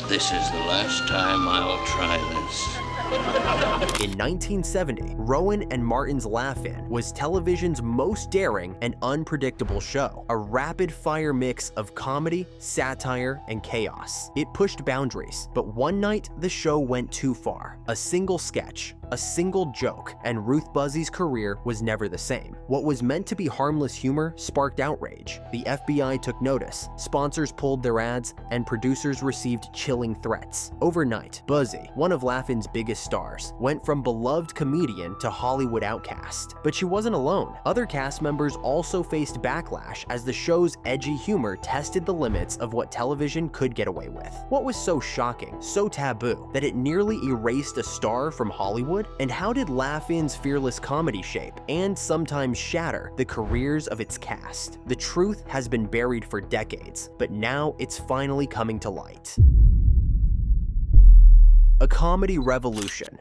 This is the last time I'll try this. In 1970, Rowan and Martin's Laugh-In was television's most daring and unpredictable show, a rapid-fire mix of comedy, satire, and chaos. It pushed boundaries, but one night the show went too far. A single sketch, a single joke, and Ruth Buzzi's career was never the same. What was meant to be harmless humor sparked outrage. The FBI took notice, sponsors pulled their ads, and producers received chilling threats. Overnight, Buzzi, one of Laugh-In's biggest stars, went from beloved comedian to Hollywood outcast. But she wasn't alone. Other cast members also faced backlash as the show's edgy humor tested the limits of what television could get away with. What was so shocking, so taboo, that it nearly erased a star from Hollywood? And how did Laugh-In's fearless comedy shape, and sometimes shatter, the careers of its cast? The truth has been buried for decades, but now it's finally coming to light. A comedy revolution.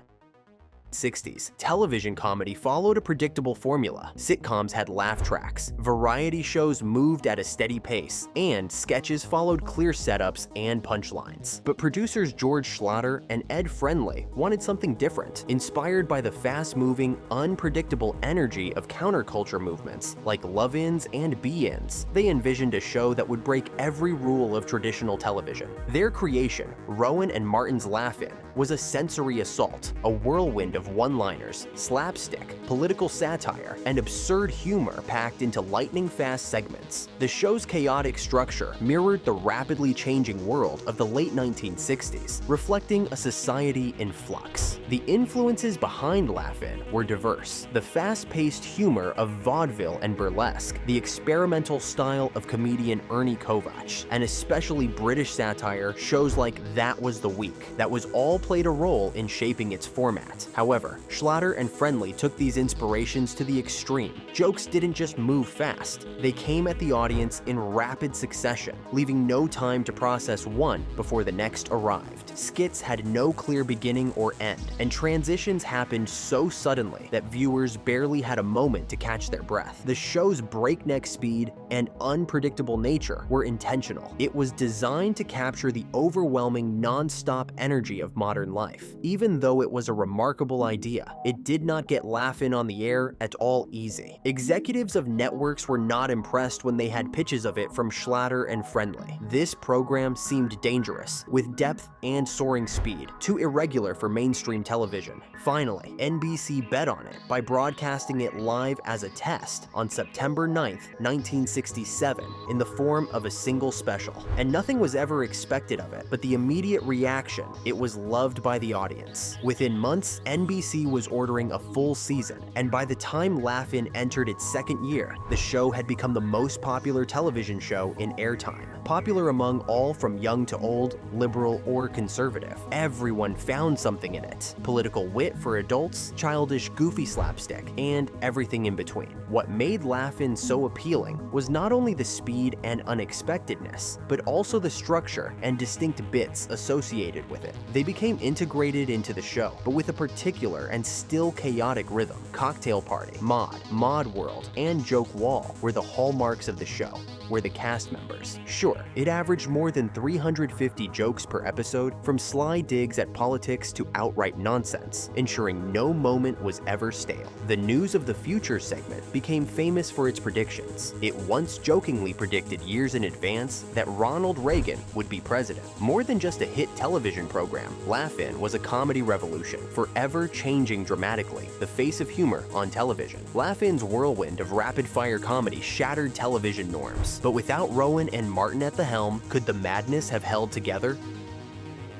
60s. Television comedy followed a predictable formula. Sitcoms had laugh tracks, variety shows moved at a steady pace, and sketches followed clear setups and punchlines. But producers George Schlatter and Ed Friendly wanted something different, inspired by the fast-moving, unpredictable energy of counterculture movements like Love-Ins and Be-Ins. They envisioned a show that would break every rule of traditional television. Their creation, Rowan and Martin's Laugh-In, was a sensory assault, a whirlwind of one-liners, slapstick, political satire, and absurd humor packed into lightning-fast segments. The show's chaotic structure mirrored the rapidly changing world of the late 1960s, reflecting a society in flux. The influences behind Laugh-In were diverse. The fast-paced humor of vaudeville and burlesque, the experimental style of comedian Ernie Kovacs, and especially British satire shows like That Was the Week, that was all played a role in shaping its format. However, Schlatter and Friendly took these inspirations to the extreme. Jokes didn't just move fast, they came at the audience in rapid succession, leaving no time to process one before the next arrived. Skits had no clear beginning or end, and transitions happened so suddenly that viewers barely had a moment to catch their breath. The show's breakneck speed and unpredictable nature were intentional. It was designed to capture the overwhelming non-stop energy of modern life. Even though it was a remarkable idea, it did not get Laugh-In on the air at all easy. Executives of networks were not impressed when they had pitches of it from Schlatter and Friendly. This program seemed dangerous, with depth and soaring speed, too irregular for mainstream television. Finally, NBC bet on it by broadcasting it live as a test on September 9th, 1967, in the form of a single special. And nothing was ever expected of it, but the immediate reaction, it was loved by the audience. Within months, NBC was ordering a full season, and by the time Laugh-In entered its second year, the show had become the most popular television show in airtime. Popular among all from young to old, liberal or conservative. Everyone found something in it. Political wit for adults, childish goofy slapstick, and everything in between. What made Laugh-In so appealing was not only the speed and unexpectedness, but also the structure and distinct bits associated with it. They became integrated into the show, but with a particular and still chaotic rhythm. Cocktail Party, Mod World, and Joke Wall were the hallmarks of the show, were the cast members. Sure, it averaged more than 350 jokes per episode, from sly digs at politics to outright nonsense, ensuring no moment was ever stale. The News of the Future segment became famous for its predictions. It once jokingly predicted years in advance that Ronald Reagan would be president. More than just a hit television program, Laugh-In was a comedy revolution, forever changing dramatically the face of humor on television. Laugh-In's whirlwind of rapid-fire comedy shattered television norms, but without Rowan and Martin at the helm, could the madness have held together?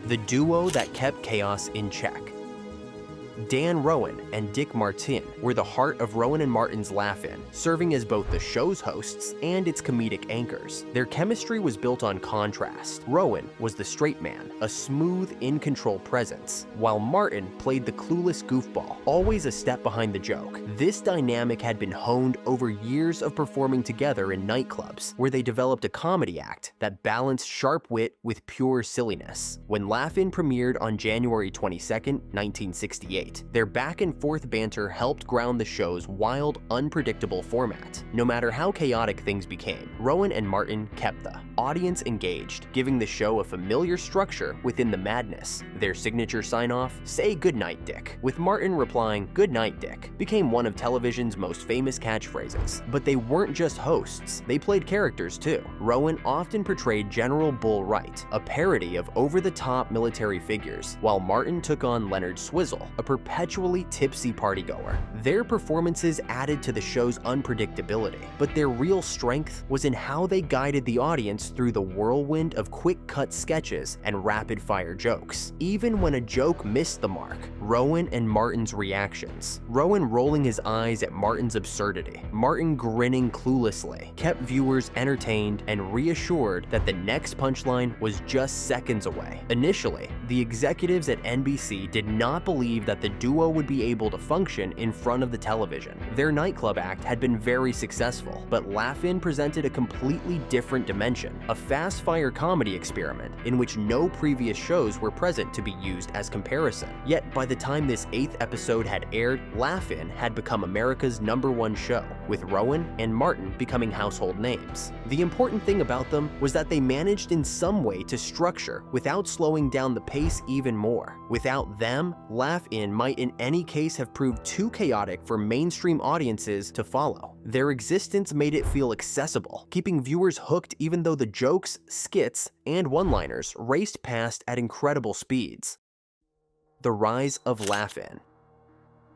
The duo that kept chaos in check. Dan Rowan and Dick Martin were the heart of Rowan and Martin's Laugh-In, serving as both the show's hosts and its comedic anchors. Their chemistry was built on contrast. Rowan was the straight man, a smooth, in-control presence, while Martin played the clueless goofball, always a step behind the joke. This dynamic had been honed over years of performing together in nightclubs, where they developed a comedy act that balanced sharp wit with pure silliness. When Laugh-In premiered on January 22, 1968, 1968, their back-and-forth banter helped ground the show's wild, unpredictable format. No matter how chaotic things became, Rowan and Martin kept the audience engaged, giving the show a familiar structure within the madness. Their signature sign-off, "Say goodnight, Dick," with Martin replying, "Good night, Dick," became one of television's most famous catchphrases. But they weren't just hosts, they played characters too. Rowan often portrayed General Bull Wright, a parody of over-the-top military figures, while Martin took on Leonard Swizzle, a perpetually tipsy partygoer. Their performances added to the show's unpredictability, but their real strength was in how they guided the audience through the whirlwind of quick-cut sketches and rapid-fire jokes. Even when a joke missed the mark, Rowan and Martin's reactions, Rowan rolling his eyes at Martin's absurdity, Martin grinning cluelessly, kept viewers entertained and reassured that the next punchline was just seconds away. Initially, the executives at NBC did not believe that the duo would be able to function in front of the television. Their nightclub act had been very successful, but Laugh-In presented a completely different dimension, a fast-fire comedy experiment in which no previous shows were present to be used as comparison. Yet by the time this 8th episode had aired, Laugh-In had become America's #1 show, with Rowan and Martin becoming household names. The important thing about them was that they managed in some way to structure without slowing down the pace even more. Without them, Laugh-In might in any case have proved too chaotic for mainstream audiences to follow. Their existence made it feel accessible, keeping viewers hooked even though the jokes, skits, and one-liners raced past at incredible speeds. The rise of Laugh-In.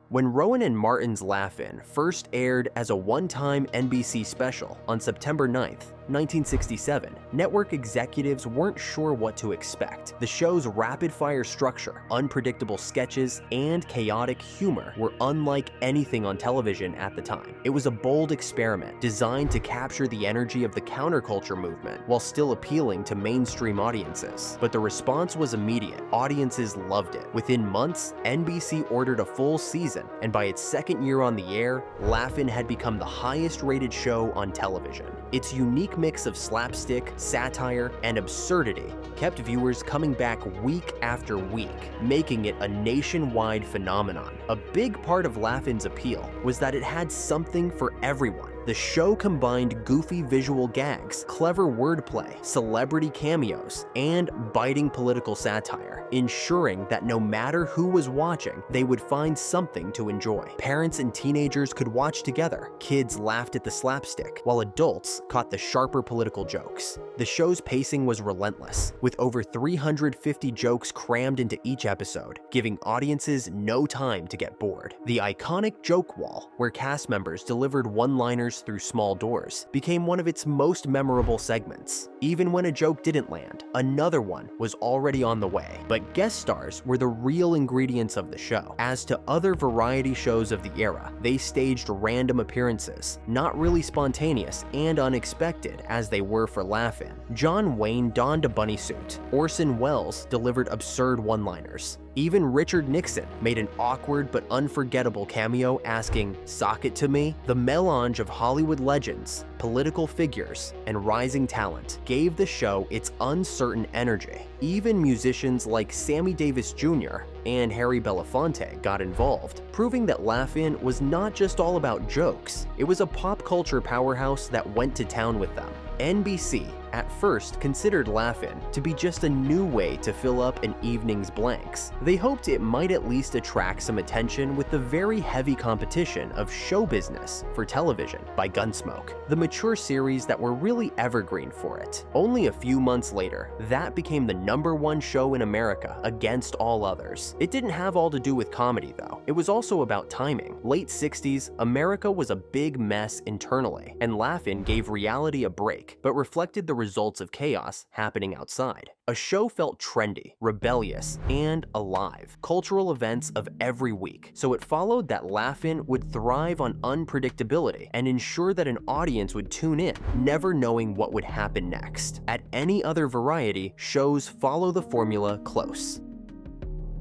When Rowan and Martin's Laugh-In first aired as a one-time NBC special on September 9th, 1967, network executives weren't sure what to expect. The show's rapid-fire structure, unpredictable sketches, and chaotic humor were unlike anything on television at the time. It was a bold experiment designed to capture the energy of the counterculture movement while still appealing to mainstream audiences. But the response was immediate. Audiences loved it. Within months, NBC ordered a full season, and by its second year on the air, Laugh-In had become the highest-rated show on television. Its unique mix of slapstick, satire, and absurdity kept viewers coming back week after week, making it a nationwide phenomenon. A big part of Laugh-In's appeal was that it had something for everyone. The show combined goofy visual gags, clever wordplay, celebrity cameos, and biting political satire, ensuring that no matter who was watching, they would find something to enjoy. Parents and teenagers could watch together, kids laughed at the slapstick, while adults caught the sharper political jokes. The show's pacing was relentless, with over 350 jokes crammed into each episode, giving audiences no time to get bored. The iconic joke wall, where cast members delivered one-liners through small doors, became one of its most memorable segments. Even when a joke didn't land, another one was already on the way. But guest stars were the real ingredients of the show. As to other variety shows of the era, they staged random appearances, not really spontaneous and unexpected as they were for Laugh-In. John Wayne donned a bunny suit. Orson Welles delivered absurd one-liners. Even Richard Nixon made an awkward but unforgettable cameo asking, "Sock it to me?" The melange of Hollywood legends, political figures, and rising talent gave the show its uncertain energy. Even musicians like Sammy Davis Jr. and Harry Belafonte got involved, proving that Laugh-In was not just all about jokes, it was a pop culture powerhouse that went to town with them. NBC at first considered Laugh-In to be just a new way to fill up an evening's blanks. They hoped it might at least attract some attention with the very heavy competition of show business for television by Gunsmoke, the mature series that were really evergreen for it. Only a few months later, that became the #1 show in America against all others. It didn't have all to do with comedy though, it was also about timing. Late 60s, America was a big mess internally, and Laugh-In gave reality a break, but reflected the results of chaos happening outside. A show felt trendy, rebellious, and alive. Cultural events of every week. So it followed that Laugh-In would thrive on unpredictability and ensure that an audience would tune in, never knowing what would happen next. At any other variety, shows follow the formula close.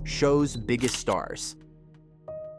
Show's biggest stars.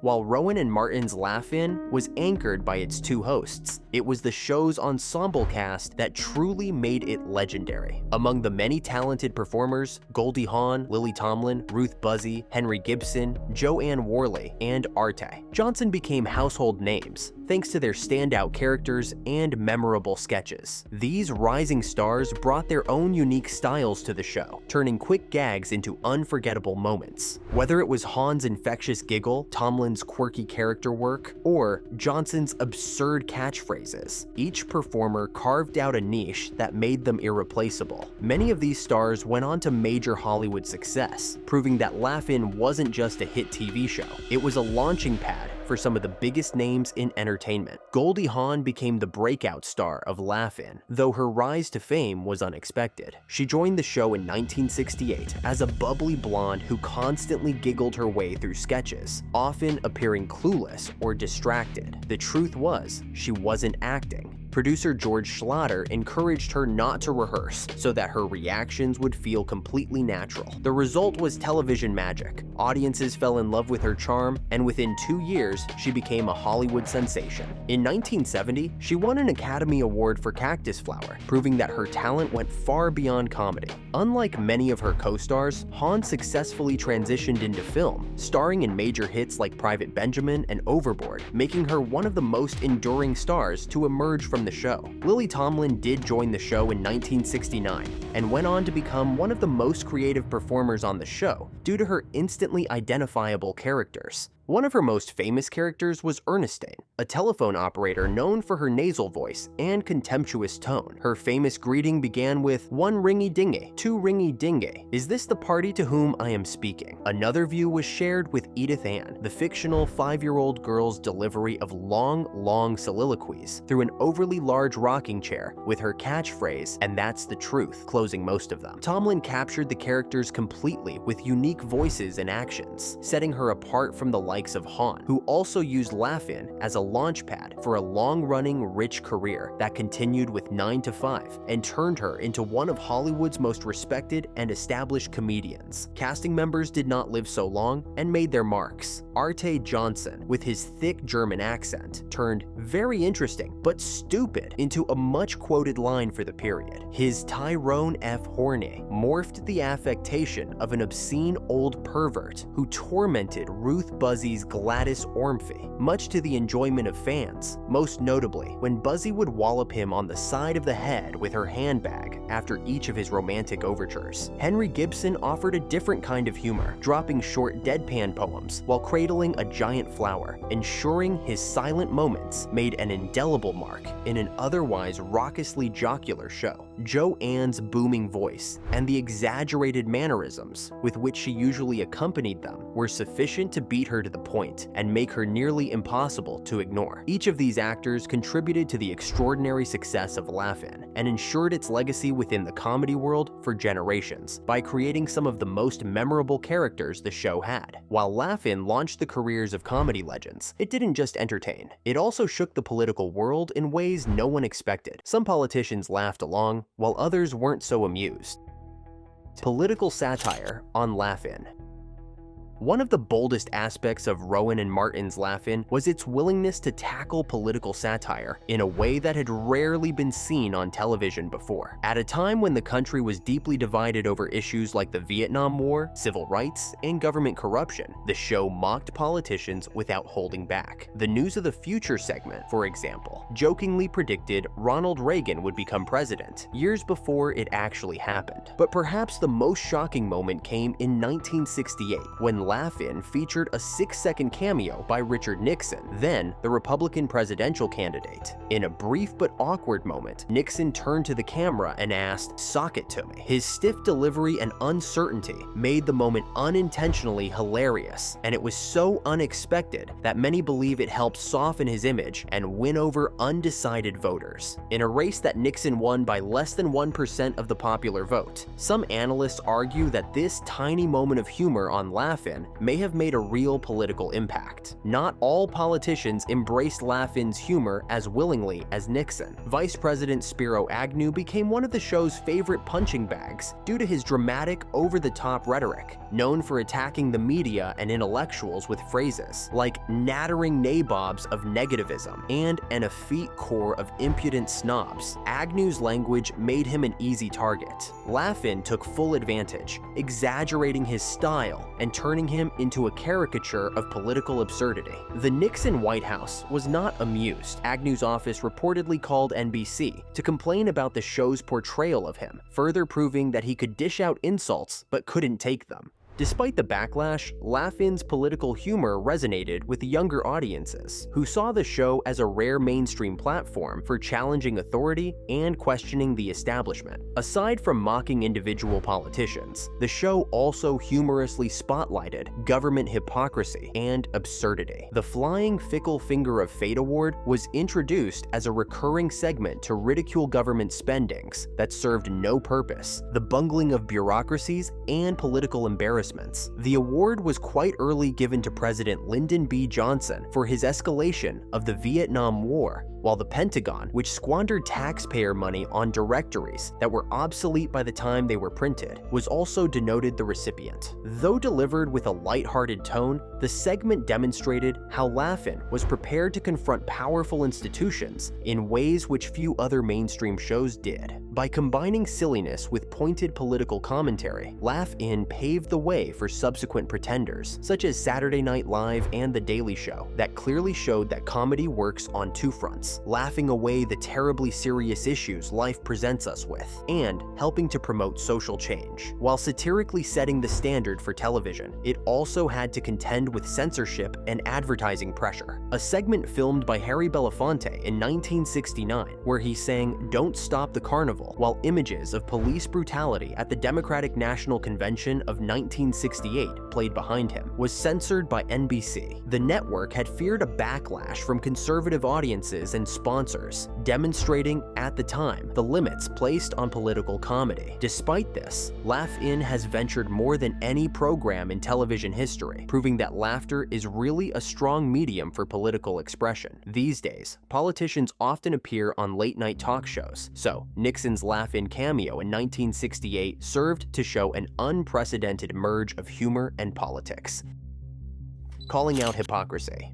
While Rowan and Martin's Laugh-In was anchored by its two hosts, it was the show's ensemble cast that truly made it legendary. Among the many talented performers, Goldie Hawn, Lily Tomlin, Ruth Buzzi, Henry Gibson, Joanne Worley, and Arte Johnson became household names thanks to their standout characters and memorable sketches. These rising stars brought their own unique styles to the show, turning quick gags into unforgettable moments. Whether it was Hawn's infectious giggle, Tomlin's quirky character work, or Johnson's absurd catchphrases, each performer carved out a niche that made them irreplaceable. Many of these stars went on to major Hollywood success, proving that Laugh-In wasn't just a hit TV show, it was a launching pad for some of the biggest names in entertainment. Goldie Hawn became the breakout star of Laugh-In, though her rise to fame was unexpected. She joined the show in 1968 as a bubbly blonde who constantly giggled her way through sketches, often appearing clueless or distracted. The truth was, she wasn't acting. Producer George Schlatter encouraged her not to rehearse so that her reactions would feel completely natural. The result was television magic. Audiences fell in love with her charm, and within 2 years, she became a Hollywood sensation. In 1970, she won an Academy Award for Cactus Flower, proving that her talent went far beyond comedy. Unlike many of her co-stars, Hawn successfully transitioned into film, starring in major hits like Private Benjamin and Overboard, making her one of the most enduring stars to emerge from the show. Lily Tomlin did join the show in 1969 and went on to become one of the most creative performers on the show due to her instantly identifiable characters. One of her most famous characters was Ernestine, a telephone operator known for her nasal voice and contemptuous tone. Her famous greeting began with, "One ringy dingy, two ringy dingy. Is this the party to whom I am speaking?" Another view was shared with Edith Ann, the fictional 5-year-old girl's delivery of long soliloquies through an overly large rocking chair with her catchphrase, "And that's the truth," closing most of them. Tomlin captured the characters completely with unique voices and actions, setting her apart from the likes of Hawn, who also used Laugh-In as a launchpad for a long-running, rich career that continued with 9 to 5 and turned her into one of Hollywood's most respected and established comedians. Casting members did not live so long and made their marks. Arte Johnson, with his thick German accent, turned very interesting but stupid into a much-quoted line for the period. His Tyrone F. Horney morphed the affectation of an obscene old pervert who tormented Ruth Buzzi's Gladys Ormsby, much to the enjoyment of fans, most notably when Buzzi would wallop him on the side of the head with her handbag after each of his romantic overtures. Henry Gibson offered a different kind of humor, dropping short deadpan poems while cradling a giant flower, ensuring his silent moments made an indelible mark in an otherwise raucously jocular show. Joanne's booming voice and the exaggerated mannerisms with which she usually accompanied them were sufficient to beat her to the point and make her nearly impossible to ignore. Each of these actors contributed to the extraordinary success of Laugh-In and ensured its legacy within the comedy world for generations by creating some of the most memorable characters the show had. While Laugh-In launched the careers of comedy legends, it didn't just entertain. It also shook the political world in ways no one expected. Some politicians laughed along, while others weren't so amused. Political satire on Laugh-In. One of the boldest aspects of Rowan and Martin's Laugh-In was its willingness to tackle political satire in a way that had rarely been seen on television before. At a time when the country was deeply divided over issues like the Vietnam War, civil rights, and government corruption, the show mocked politicians without holding back. The News of the Future segment, for example, jokingly predicted Ronald Reagan would become president years before it actually happened. But perhaps the most shocking moment came in 1968 when Laugh-In featured a 6-second cameo by Richard Nixon, then the Republican presidential candidate. In a brief but awkward moment, Nixon turned to the camera and asked, "Sock it to me." His stiff delivery and uncertainty made the moment unintentionally hilarious, and it was so unexpected that many believe it helped soften his image and win over undecided voters. In a race that Nixon won by less than 1% of the popular vote, some analysts argue that this tiny moment of humor on Laugh-In Laugh-In may have made a real political impact. Not all politicians embraced Laugh-In's humor as willingly as Nixon. Vice President Spiro Agnew became one of the show's favorite punching bags due to his dramatic, over-the-top rhetoric, known for attacking the media and intellectuals with phrases like nattering nabobs of negativism and an effete corps of impudent snobs. Agnew's language made him an easy target. Laugh-In took full advantage, exaggerating his style and turning him into a caricature of political absurdity. The Nixon White House was not amused. Agnew's office reportedly called NBC to complain about the show's portrayal of him, further proving that he could dish out insults but couldn't take them. Despite the backlash, Laugh-In's political humor resonated with younger audiences, who saw the show as a rare mainstream platform for challenging authority and questioning the establishment. Aside from mocking individual politicians, the show also humorously spotlighted government hypocrisy and absurdity. The Flying Fickle Finger of Fate Award was introduced as a recurring segment to ridicule government spendings that served no purpose, the bungling of bureaucracies, and political embarrassment. The award was quite early given to President Lyndon B. Johnson for his escalation of the Vietnam War, while the Pentagon, which squandered taxpayer money on directories that were obsolete by the time they were printed, was also denoted the recipient. Though delivered with a lighthearted tone, the segment demonstrated how Laugh-In was prepared to confront powerful institutions in ways which few other mainstream shows did. By combining silliness with pointed political commentary, Laugh-In paved the way for subsequent pretenders, such as Saturday Night Live and The Daily Show, that clearly showed that comedy works on two fronts: laughing away the terribly serious issues life presents us with, and helping to promote social change. While satirically setting the standard for television, it also had to contend with censorship and advertising pressure. A segment filmed by Harry Belafonte in 1969, where he sang "Don't Stop the Carnival," while images of police brutality at the Democratic National Convention of 1968 played behind him, was censored by NBC. The network had feared a backlash from conservative audiences and sponsors, demonstrating at the time the limits placed on political comedy. Despite this, Laugh-In has ventured more than any program in television history, proving that laughter is really a strong medium for political expression. These days, politicians often appear on late-night talk shows, so Nixon's Laugh-In cameo in 1968 served to show an unprecedented merge of humor and politics. Calling out hypocrisy.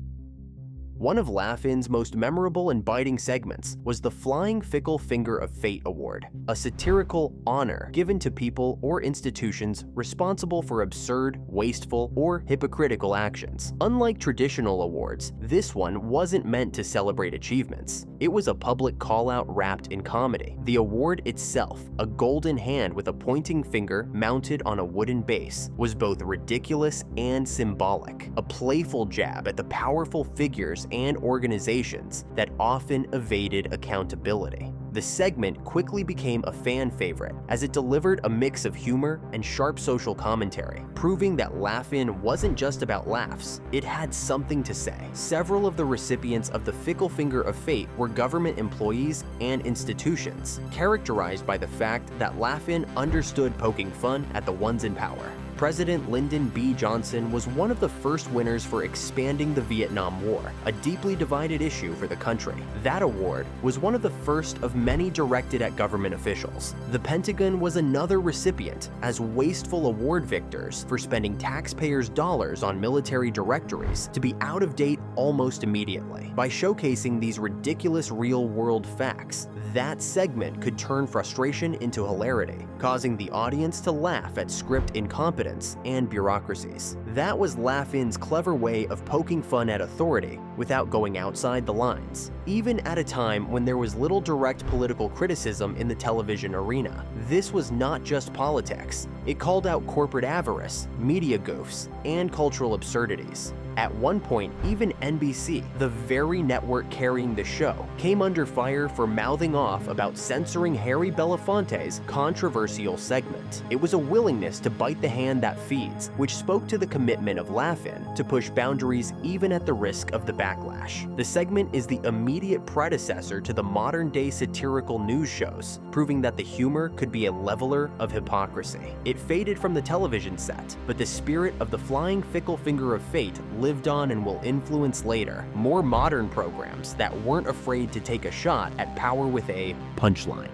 One of Laugh-In's most memorable and biting segments was the Flying Fickle Finger of Fate Award, a satirical honor given to people or institutions responsible for absurd, wasteful, or hypocritical actions. Unlike traditional awards, this one wasn't meant to celebrate achievements. It was a public call-out wrapped in comedy. The award itself, a golden hand with a pointing finger mounted on a wooden base, was both ridiculous and symbolic, a playful jab at the powerful figures and organizations that often evaded accountability. The segment quickly became a fan favorite as it delivered a mix of humor and sharp social commentary, proving that Laugh-In wasn't just about laughs, it had something to say. Several of the recipients of the Fickle Finger of Fate were government employees and institutions, characterized by the fact that Laugh-In understood poking fun at the ones in power. President Lyndon B. Johnson was one of the first winners for expanding the Vietnam War, a deeply divided issue for the country. That award was one of the first of many directed at government officials. The Pentagon was another recipient as wasteful award victors for spending taxpayers' dollars on military directories to be out of date almost immediately. By showcasing these ridiculous real-world facts, that segment could turn frustration into hilarity, causing the audience to laugh at script incompetence and bureaucracies. That was Laugh-In's clever way of poking fun at authority without going outside the lines. Even at a time when there was little direct political criticism in the television arena, this was not just politics. It called out corporate avarice, media goofs, and cultural absurdities. At one point, even NBC, the very network carrying the show, came under fire for mouthing off about censoring Harry Belafonte's controversial segment. It was a willingness to bite the hand that feeds, which spoke to the commitment of Laugh-In to push boundaries even at the risk of the backlash. The segment is the immediate predecessor to the modern-day satirical news shows, proving that the humor could be a leveler of hypocrisy. It faded from the television set, but the spirit of the flying fickle finger of fate lived on and will influence later more modern programs that weren't afraid to take a shot at power with a punchline.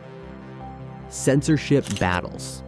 Censorship battles.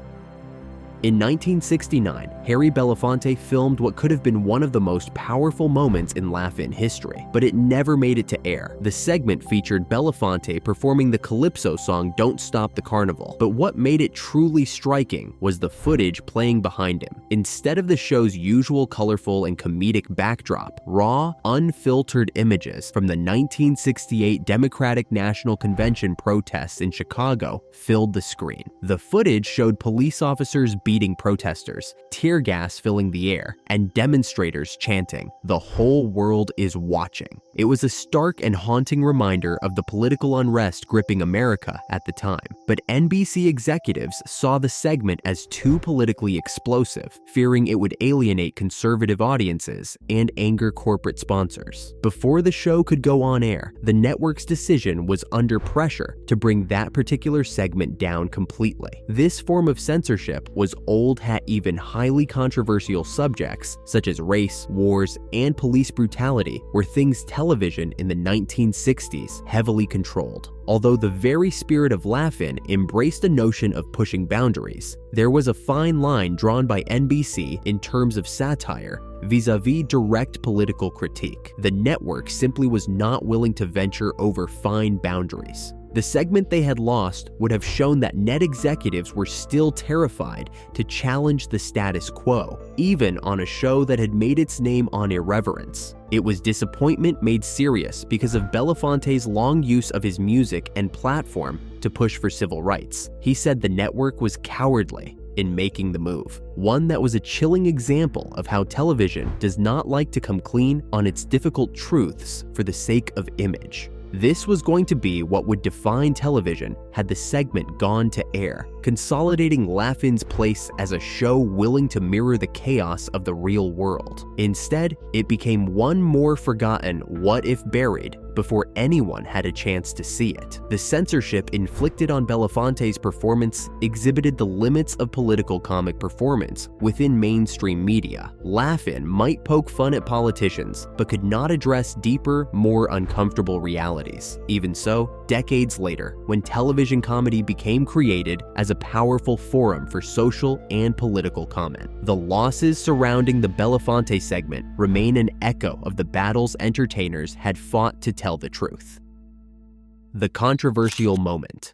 In 1969, Harry Belafonte filmed what could have been one of the most powerful moments in Laugh-In history, but it never made it to air. The segment featured Belafonte performing the Calypso song Don't Stop the Carnival, but what made it truly striking was the footage playing behind him. Instead of the show's usual colorful and comedic backdrop, raw, unfiltered images from the 1968 Democratic National Convention protests in Chicago filled the screen. The footage showed police officers beating protesters, tear gas filling the air, and demonstrators chanting, "The whole world is watching." It was a stark and haunting reminder of the political unrest gripping America at the time. But NBC executives saw the segment as too politically explosive, fearing it would alienate conservative audiences and anger corporate sponsors. Before the show could go on air, the network's decision was under pressure to bring that particular segment down completely. This form of censorship was old hat even highly controversial subjects such as race, wars, and police brutality were things television in the 1960s heavily controlled. Although the very spirit of Laugh-In embraced a notion of pushing boundaries, there was a fine line drawn by NBC in terms of satire vis-a-vis direct political critique. The network simply was not willing to venture over fine boundaries. The segment they had lost would have shown that net executives were still terrified to challenge the status quo, even on a show that had made its name on irreverence. It was disappointment made serious because of Belafonte's long use of his music and platform to push for civil rights. He said the network was cowardly in making the move, one that was a chilling example of how television does not like to come clean on its difficult truths for the sake of image. This was going to be what would define television had the segment gone to air, consolidating Laugh-In's place as a show willing to mirror the chaos of the real world. Instead, it became one more forgotten what if buried before anyone had a chance to see it. The censorship inflicted on Belafonte's performance exhibited the limits of political comic performance within mainstream media. Laugh-In might poke fun at politicians, but could not address deeper, more uncomfortable realities. Even so, decades later, when television comedy became created as a powerful forum for social and political comment, the losses surrounding the Belafonte segment remain an echo of the battles entertainers had fought to tell the truth. The controversial moment.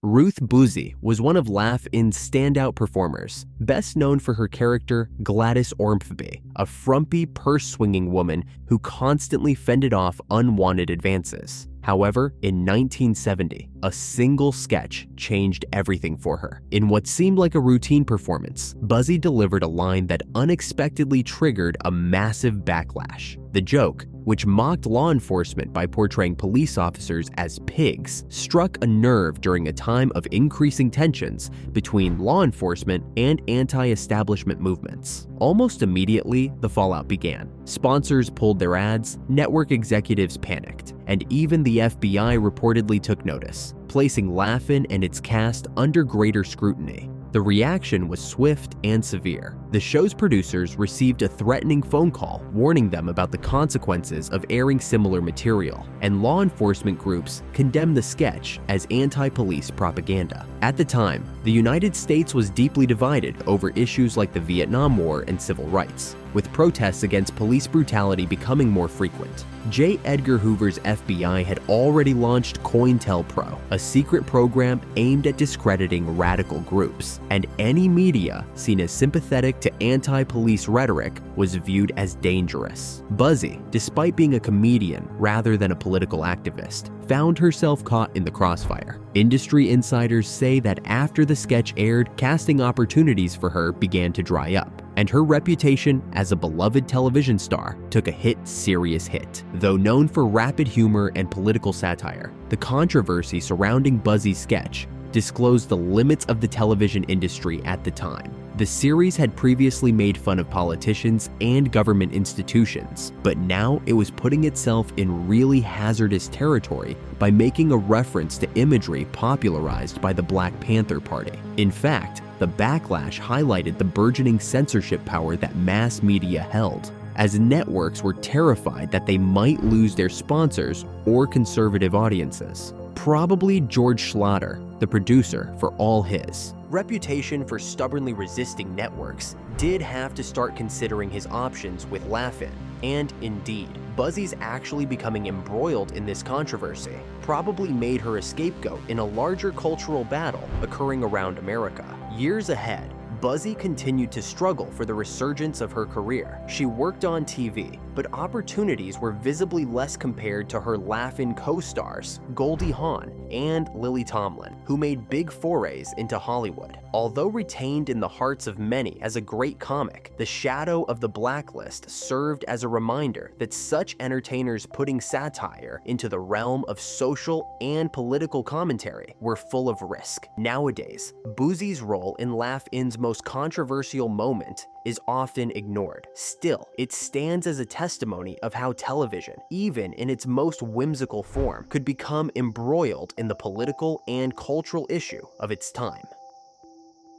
Ruth Buzzi was one of Laugh-In's standout performers, best known for her character Gladys Ormsby, a frumpy, purse-swinging woman who constantly fended off unwanted advances. However, in 1970, a single sketch changed everything for her. In what seemed like a routine performance, Buzzi delivered a line that unexpectedly triggered a massive backlash. The joke, which mocked law enforcement by portraying police officers as pigs, struck a nerve during a time of increasing tensions between law enforcement and anti-establishment movements. Almost immediately, the fallout began. Sponsors pulled their ads, network executives panicked, and even the FBI reportedly took notice, placing Laugh-In and its cast under greater scrutiny. The reaction was swift and severe. The show's producers received a threatening phone call warning them about the consequences of airing similar material, and law enforcement groups condemned the sketch as anti-police propaganda. At the time, the United States was deeply divided over issues like the Vietnam War and civil rights, with protests against police brutality becoming more frequent. J. Edgar Hoover's FBI had already launched COINTELPRO, a secret program aimed at discrediting radical groups, and any media seen as sympathetic to anti-police rhetoric was viewed as dangerous. Buzzi, despite being a comedian rather than a political activist, found herself caught in the crossfire. Industry insiders say that after the sketch aired, casting opportunities for her began to dry up. and her reputation as a beloved television star took a serious hit. Though known for rapid humor and political satire, the controversy surrounding Buzzi's sketch disclosed the limits of the television industry at the time. The series had previously made fun of politicians and government institutions, but now it was putting itself in really hazardous territory by making a reference to imagery popularized by the Black Panther Party. In fact, the backlash highlighted the burgeoning censorship power that mass media held, as networks were terrified that they might lose their sponsors or conservative audiences. Probably George Schlatter, the producer for all his reputation for stubbornly resisting networks, did have to start considering his options with Laugh-In. And indeed, Buzzi's actually becoming embroiled in this controversy probably made her a scapegoat in a larger cultural battle occurring around America. Years ahead, Buzzi continued to struggle for the resurgence of her career. She worked on TV, but opportunities were visibly less compared to her Laugh-In co-stars, Goldie Hawn and Lily Tomlin, who made big forays into Hollywood. Although retained in the hearts of many as a great comic, the shadow of the Blacklist served as a reminder that such entertainers putting satire into the realm of social and political commentary were full of risk. Nowadays, Buzzi's role in Laugh-In's most controversial moment is often ignored. Still, it stands as a testimony of how television, even in its most whimsical form, could become embroiled in the political and cultural issue of its time.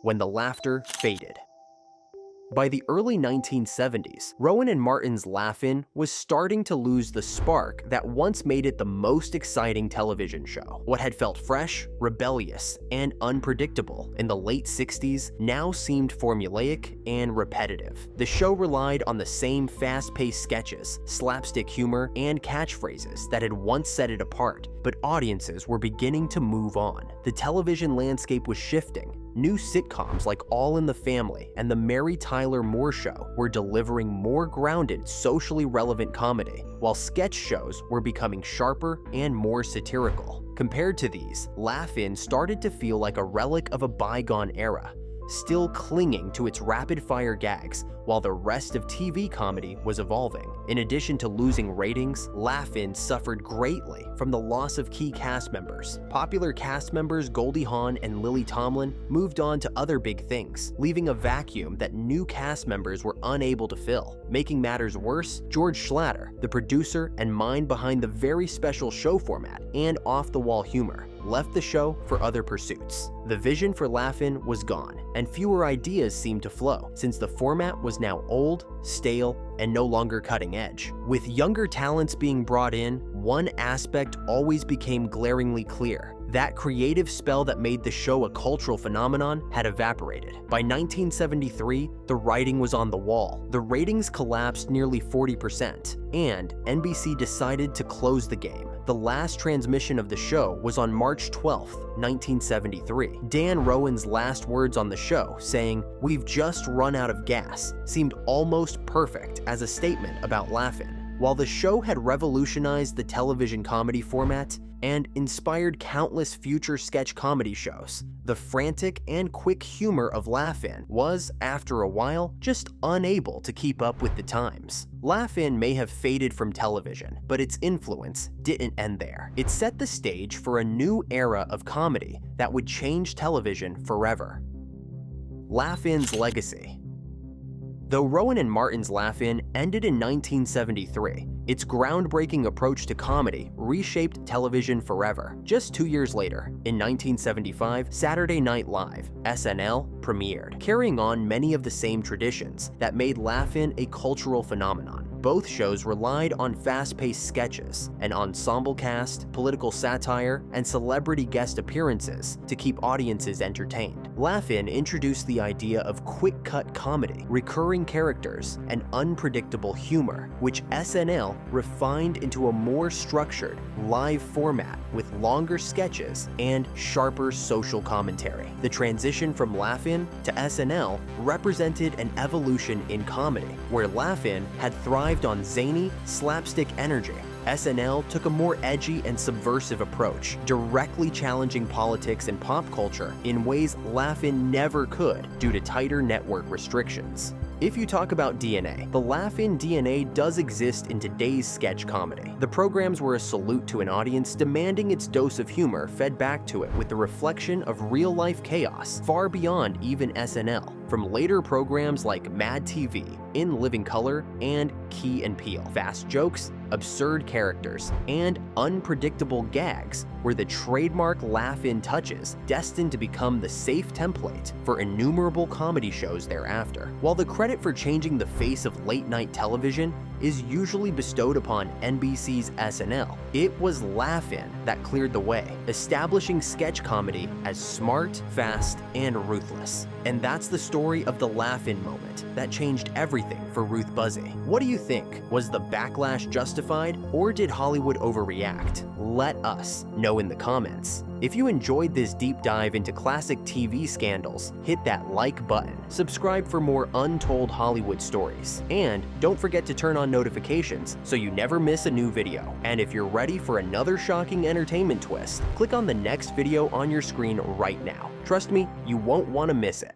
When the laughter faded. By the early 1970s, Rowan and Martin's Laugh-In was starting to lose the spark that once made it the most exciting television show. What had felt fresh, rebellious, and unpredictable in the late 60s now seemed formulaic and repetitive. The show relied on the same fast-paced sketches, slapstick humor, and catchphrases that had once set it apart, but audiences were beginning to move on. The television landscape was shifting. New sitcoms like All in the Family and The Mary Tyler Moore Show were delivering more grounded, socially relevant comedy, while sketch shows were becoming sharper and more satirical. Compared to these, Laugh-In started to feel like a relic of a bygone era, still clinging to its rapid-fire gags while the rest of TV comedy was evolving. In addition to losing ratings, Laugh-In suffered greatly from the loss of key cast members. Popular cast members Goldie Hawn and Lily Tomlin moved on to other big things, leaving a vacuum that new cast members were unable to fill. Making matters worse, George Schlatter, the producer and mind behind the very special show format and off-the-wall humor, left the show for other pursuits. The vision for Laugh-In was gone, and fewer ideas seemed to flow, since the format was now old, stale, and no longer cutting edge. With younger talents being brought in, one aspect always became glaringly clear. That creative spell that made the show a cultural phenomenon had evaporated. By 1973, the writing was on the wall. The ratings collapsed nearly 40%, and NBC decided to close the game. The last transmission of the show was on March 12, 1973. Dan Rowan's last words on the show, saying, "We've just run out of gas," seemed almost perfect as a statement about Laugh-In. While the show had revolutionized the television comedy format and inspired countless future sketch comedy shows, the frantic and quick humor of Laugh-In was, after a while, just unable to keep up with the times. Laugh-In may have faded from television, but its influence didn't end there. It set the stage for a new era of comedy that would change television forever. Laugh-In's legacy. Though Rowan and Martin's Laugh-In ended in 1973, its groundbreaking approach to comedy reshaped television forever. Just 2 years later, in 1975, Saturday Night Live, SNL, premiered, carrying on many of the same traditions that made Laugh-In a cultural phenomenon. Both shows relied on fast-paced sketches, an ensemble cast, political satire, and celebrity guest appearances to keep audiences entertained. Laugh-In introduced the idea of quick-cut comedy, recurring characters, and unpredictable humor, which SNL refined into a more structured, live format with longer sketches and sharper social commentary. The transition from Laugh-In to SNL represented an evolution in comedy, where Laugh-In had thrived on zany, slapstick energy. SNL took a more edgy and subversive approach, directly challenging politics and pop culture in ways Laugh-In never could due to tighter network restrictions. If you talk about DNA, the laugh-in DNA does exist in today's sketch comedy. The programs were a salute to an audience demanding its dose of humor fed back to it with the reflection of real-life chaos, far beyond even SNL. From later programs like Mad TV, In Living Color, and Key and Peele. Fast jokes, absurd characters, and unpredictable gags were the trademark laugh-in touches destined to become the safe template for innumerable comedy shows thereafter. While the credit for changing the face of late-night television is usually bestowed upon NBC's SNL, it was laugh-in that cleared the way, establishing sketch comedy as smart, fast, and ruthless. And that's the story of the laugh-in moment that changed everything for Ruth Buzzi. What do you think? Was the backlash justified, or did Hollywood overreact? Let us know in the comments. If you enjoyed this deep dive into classic TV scandals, hit that like button, subscribe for more untold Hollywood stories, and don't forget to turn on notifications so you never miss a new video. And if you're ready for another shocking entertainment twist, click on the next video on your screen right now. Trust me, you won't want to miss it.